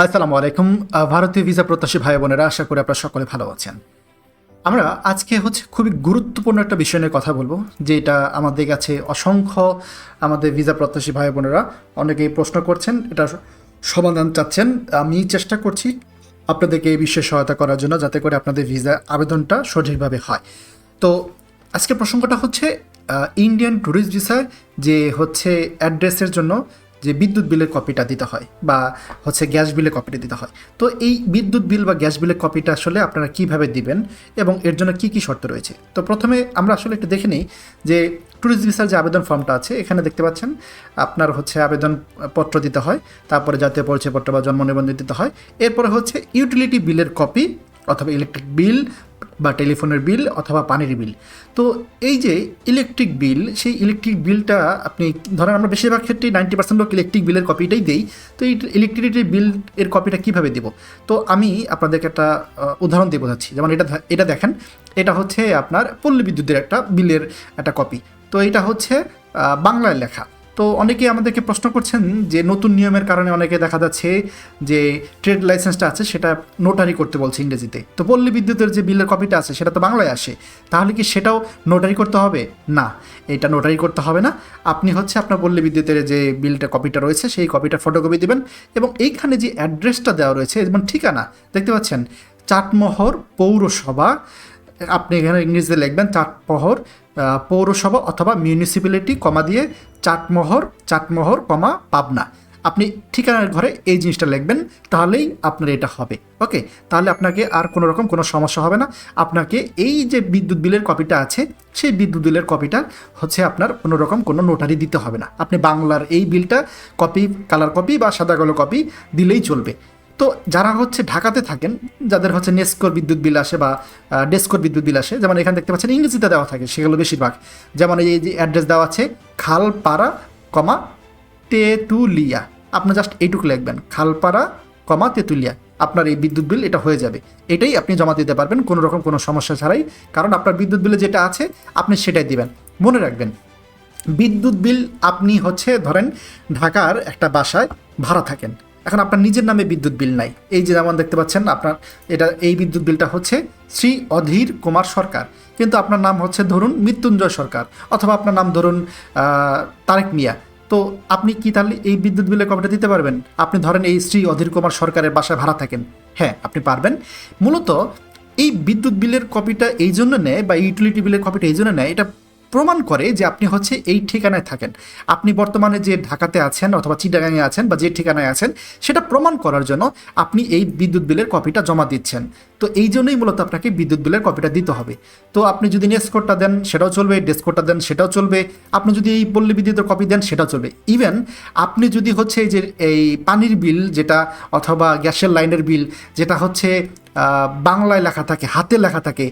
আসসালামু আলাইকুম। ভারতীয় ভিসা প্রত্যাশী ভাই বোনেরা, আশা করি আপনারা সকলে ভালো আছেন। আমরা আজকে খুবই গুরুত্বপূর্ণ একটা বিষয় নিয়ে কথা বলবো, যেটা আমাদের কাছে অসংখ্য আমাদের ভিসা প্রত্যাশী ভাই বোনেরা অনেকেই প্রশ্ন করছেন, এটা সমাধান চাচ্ছেন। আমি চেষ্টা করছি আপনাদেরকে এই বিষয়ে সহায়তা করার জন্য, যাতে করে আপনাদের ভিসা আবেদনটা সঠিকভাবে হয়। তো আজকের প্রসঙ্গটা হচ্ছে ইন্ডিয়ান ট্যুরিস্ট ভিসায় যে অ্যাড্রেসের জন্য যে বিদ্যুৎ বিলের কপিটা দিতে হয়, বা গ্যাস বিলের কপিটা দিতে হয়। তো এই বিদ্যুৎ বিল বা গ্যাস বিলের কপিটা আসলে আপনারা কিভাবে দিবেন এবং এর জন্য কি কি শর্ত রয়েছে। তো প্রথমে আমরা আসলে একটু দেখে নিই যে ট্যুরিস্ট ভিসার যে আবেদন ফর্মটা আছে, এখানে দেখতে পাচ্ছেন আপনার আবেদনপত্র দিতে হয়, তারপরে জাতীয় পরিচয়পত্র বা জন্ম নিবন্ধন দিতে হয়। এরপরে ইউটিলিটি বিলের কপি, অথবা ইলেকট্রিক বিল বা টেলিফোনের বিল অথবা পানির বিল। তো এই যে ইলেকট্রিক বিল, সেই ইলেকট্রিক বিলটা আপনি ধরেন, আমরা বেশিরভাগ ক্ষেত্রে 90% লোক ইলেকট্রিক বিলের কপিটাই দেই। তো এই ইলেকট্রিসিটি বিল এর কপিটা কীভাবে দেব? তো আমি আপনাদেরকে একটা উদাহরণ দিয়ে বোঝাচ্ছি। যেমন এটা দেখেন, এটা আপনার পল্লী বিদ্যুতের একটা বিলের একটা কপি। তো এটা বাংলায় লেখা। তো অনেকেই আমাদেরকে প্রশ্ন করছেন যে নতুন নিয়মের কারণে অনেকে দেখা যাচ্ছে যে ট্রেড লাইসেন্সটা আছে সেটা নোটারি করতে বলছে ইংরেজিতে। তো পল্লী বিদ্যুতের যে বিলের কপিটা আছে সেটা তো বাংলায় আসে, তাহলে কি সেটাও নোটারি করতে হবে? না, এটা নোটারি করতে হবে না। আপনি আপনার পল্লী বিদ্যুতের যে বিলটা কপিটা রয়েছে সেই কপিটা ফটোকপি দেবেন, এবং এইখানে যে অ্যাড্রেসটা দেওয়া রয়েছে যেমন ঠিকানা দেখতে পাচ্ছেন, চাটমোহর পৌরসভা, আপনি এখানে ইংরেজিতে লিখবেন চাটমোহর পৌরসভা অথবা মিউনিসিপ্যালিটি কমা দিয়ে চাটমোহর কমা পাবনা। আপনি ঠিকানার ঘরে এই জিনিসটা লিখবেন, তাহলেই আপনার এটা হবে। ওকে, তাহলে আপনাকে আর কোনো রকম কোনো সমস্যা হবে না। আপনাকে এই যে বিদ্যুৎ বিলের কপিটা আছে, সেই বিদ্যুৎ বিলের কপিটা আপনার কোনো রকম কোনো নোটারি দিতে হবে না। আপনি বাংলার এই বিলটা কপি, কালার কপি বা সাদা কালো কপি দিলেই চলবে। তো যারা ঢাকাতে থাকেন, যাদের নেস্কোর বিদ্যুৎ বিল আসে বা ডেস্কোর বিদ্যুৎ বিল আসে, যেমন এখানে দেখতে পাচ্ছেন ইংরেজিতে দেওয়া থাকে, সেগুলো বেশিরভাগ। যেমন এই যে অ্যাড্রেস দেওয়া আছে খালপাড়া কমা তেঁতুলিয়া, আপনি জাস্ট এইটুকু লিখবেন খালপাড়া কমা তেঁতুলিয়া, আপনার এই বিদ্যুৎ বিল এটা হয়ে যাবে। এটাই আপনি জমা দিতে পারবেন কোনো রকম কোনো সমস্যা ছাড়াই, কারণ আপনার বিদ্যুৎ বিলে যেটা আছে আপনি সেটাই দিবেন। মনে রাখবেন, বিদ্যুৎ বিল আপনি ধরেন ঢাকার একটা বাসায় ভাড়া থাকেন, এখন আপনার নিজের নামে বিদ্যুৎ বিল নাই। এই যে যেমন দেখতে পাচ্ছেন আপনার এই বিদ্যুৎ বিলটা শ্রী অধীর কুমার সরকার, কিন্তু আপনার নাম ধরুন মৃত্যুঞ্জয় সরকার, অথবা আপনার নাম ধরুন তারেক মিয়া। তো আপনি কি তাহলে এই বিদ্যুৎ বিলের কপিটা দিতে পারবেন? আপনি ধরেন এই শ্রী অধীর কুমার সরকারের বাসায় ভাড়া থাকেন, হ্যাঁ আপনি পারবেন। মূলত এই বিদ্যুৎ বিলের কপিটা এই জন্য নেয়, বা ইউটিলিটি বিলের কপিটা এই জন্য নেয়, এটা প্রমাণ করে যে আপনি এই ঠিকানায় থাকেন। আপনি বর্তমানে যে ঢাকাতে আছেন অথবা চিটাগাঙে আছেন বা যে ঠিকানায় আছেন, সেটা প্রমাণ করার জন্য আপনি এই বিদ্যুৎ বিলের কপিটা জমা দিচ্ছেন। তো এই জন্যই মূলত আপনাকে বিদ্যুৎ বিলের কপিটা দিতে হবে। তো আপনি যদি নেস্কোডটা দেন সেটাও চলবে, ডেস্কোডটা দেন সেটাও চলবে, আপনি যদি এই পল্লী বিদ্যুতের কপি দেন সেটাও চলবে। ইভেন আপনি যদি এই পানির বিল যেটা, অথবা গ্যাসের লাইনের বিল যেটা বাংলায় লেখা থাকে, হাতে লেখা থাকে,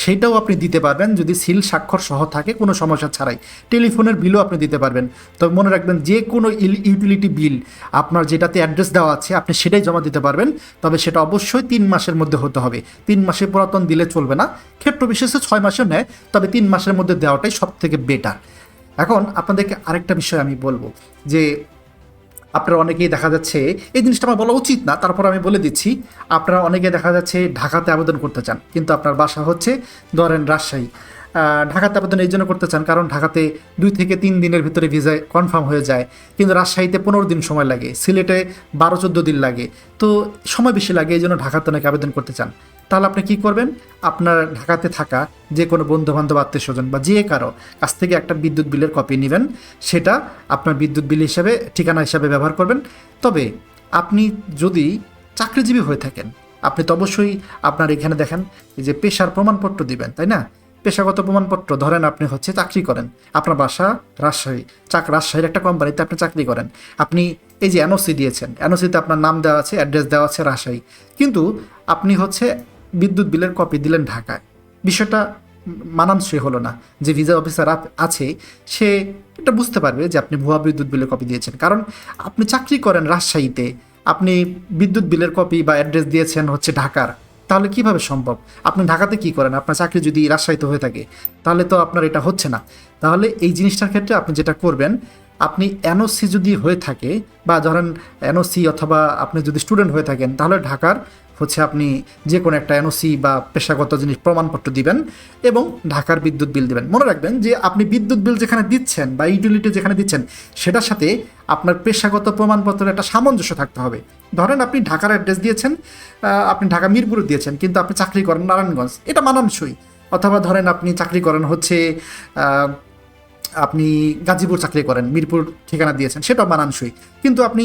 সেটাও আপনি দিতে পারবেন যদি সিল স্বাক্ষর সহ থাকে, কোনো সমস্যা ছাড়াই। টেলিফোনের বিলও আপনি দিতে পারবেন। তবে মনে রাখবেন, যে কোনো ইউটিলিটি বিল আপনার যেটাতে অ্যাড্রেস দেওয়া আছে আপনি সেটাই জমা দিতে পারবেন, তবে সেটা অবশ্যই 3 মাসের মধ্যে হতে হবে। 3 মাসে পুরাতন দিলে চলবে না, ক্ষেত্র বিশেষে 6 মাসেও নেয়, তবে 3 মাসের মধ্যে দেওয়াটাই সব থেকে বেটার। এখন আপনাদেরকে আরেকটা বিষয় আমি বলবো, যে আপনারা অনেকেই দেখা যাচ্ছে, এই জিনিসটা আমার বলা উচিত না, তারপর আমি বলে দিচ্ছি, আপনারা অনেকে দেখা যাচ্ছে ঢাকাতে আবেদন করতে চান, কিন্তু আপনার বাসা ধরেন রাজশাহী। ঢাকাতে আবেদন এই জন্য করতে চান কারণ ঢাকাতে 2 থেকে 3 দিনের ভিতরে ভিসা কনফার্ম হয়ে যায়, কিন্তু রাজশাহীতে 15 দিন সময় লাগে, সিলেটে 12-14 দিন লাগে, তো সময় বেশি লাগে, এই জন্য ঢাকাতে অনেকে আবেদন করতে চান। তাহলে আপনি কী করবেন? আপনার ঢাকাতে থাকা যে কোনো বন্ধুবান্ধব, আত্মীয় স্বজন বা যে কারো কাছ থেকে একটা বিদ্যুৎ বিলের কপি নেবেন, সেটা আপনার বিদ্যুৎ বিল হিসাবে, ঠিকানা হিসাবে ব্যবহার করবেন। তবে আপনি যদি চাকরিজীবী হয়ে থাকেন, আপনি তো অবশ্যই আপনার এখানে দেখেন যে পেশার প্রমাণপত্র দিবেন, তাই না? পেশাগত প্রমাণপত্র, ধরেন আপনি চাকরি করেন, আপনার বাসা রাজশাহী, রাজশাহীর একটা কোম্পানিতে আপনি চাকরি করেন, আপনি এই যে এনওসি দিয়েছেন, এনওসিতে আপনার নাম দেওয়া আছে, অ্যাড্রেস দেওয়া আছে রাজশাহী, কিন্তু আপনি বিদ্যুৎ বিলের কপি দিলেন ঢাকায়। বিষয়টা মানানসই হলো না। যে ভিসা অফিসার আছে সে এটা বুঝতে পারবে যে আপনি ভুয়া বিদ্যুৎ বিলের কপি দিয়েছেন, কারণ আপনি চাকরি করেন রাজশাহীতে, আপনি বিদ্যুৎ বিলের কপি বা অ্যাড্রেস দিয়েছেন ঢাকার, তাহলে কিভাবে সম্ভব? আপনি ঢাকাতে কি করেন? আপনার চাকরি যদি রাজশাহীতে হয়ে থাকে, তাহলে তো আপনার এটা হচ্ছে না। তাহলে এই জিনিসটার ক্ষেত্রে আপনি যেটা করবেন, আপনি এনওসি যদি হয়ে থাকে বা ধরেন এনওসি অথবা আপনি যদি স্টুডেন্ট হয়ে থাকেন, তাহলে ঢাকার হচ্ছে আপনি যে কোনো একটা এনওসি বা পেশাগত জিনিস প্রমাণপত্র দিবেন এবং ঢাকার বিদ্যুৎ বিল দিবেন। মনে রাখবেন যে আপনি বিদ্যুৎ বিল যেখানে দিচ্ছেন বা ইউটিলিটি যেখানে দিচ্ছেন সেটার সাথে আপনার পেশাগত প্রমাণপত্রের একটা সামঞ্জস্য থাকতে হবে। ধরেন আপনি ঢাকার অ্যাড্রেস দিয়েছেন, আপনি ঢাকা মিরপুরে দিয়েছেন, কিন্তু আপনি চাকরি করেন নারায়ণগঞ্জ, এটা মানানসই। অথবা ধরেন আপনি চাকরি করেন হচ্ছে আপনি গাজীপুর চাকরি করেন, মিরপুর ঠিকানা দিয়েছেন, সেটাও মানানসই। কিন্তু আপনি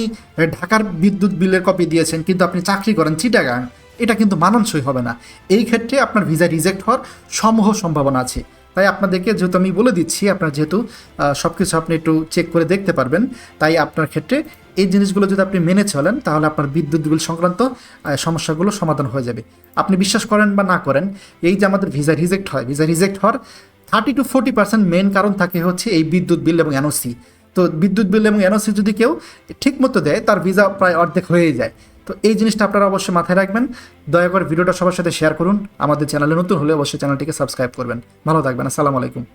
ঢাকার বিদ্যুৎ বিলের কপি দিয়েছেন, কিন্তু আপনি চাকরি করেন চিটাগাং, এটা কিন্তু মানানসই হবে না। এই ক্ষেত্রে আপনার ভিসা রিজেক্ট হওয়ার সমূহ সম্ভাবনা আছে। তাই আপনাদেরকে যেহেতু আমি বলে দিচ্ছি, আপনার যেহেতু সব কিছু আপনি একটু চেক করে দেখতে পারবেন, তাই আপনার ক্ষেত্রে এই জিনিসগুলো যদি আপনি মেনে চলেন, তাহলে আপনার বিদ্যুৎ বিল সংক্রান্ত সমস্যাগুলো সমাধান হয়ে যাবে। আপনি বিশ্বাস করেন বা না করেন, এই যে আমাদের ভিসা রিজেক্ট হয়, ভিসা রিজেক্ট হওয়ার 30-40% মেন কারণ থাকে হচ্ছে এই বিদ্যুৎ বিল এবং এনওসি। তো বিদ্যুৎ বিল এবং এনওসি যদি কেউ ঠিক মতো দেয়, তার ভিসা প্রায় অর্ধেক হয়ে যায়। তো এই জিনিসটা আপনারা অবশ্যই মাথায় রাখবেন। দয়া করে ভিডিওটা সবার সাথে শেয়ার করুন। আমাদের চ্যানেলে নতুন হলে অবশ্যই চ্যানেলটিকে সাবস্ক্রাইব করবেন। ভালো থাকবেন। আসসালামু আলাইকুম।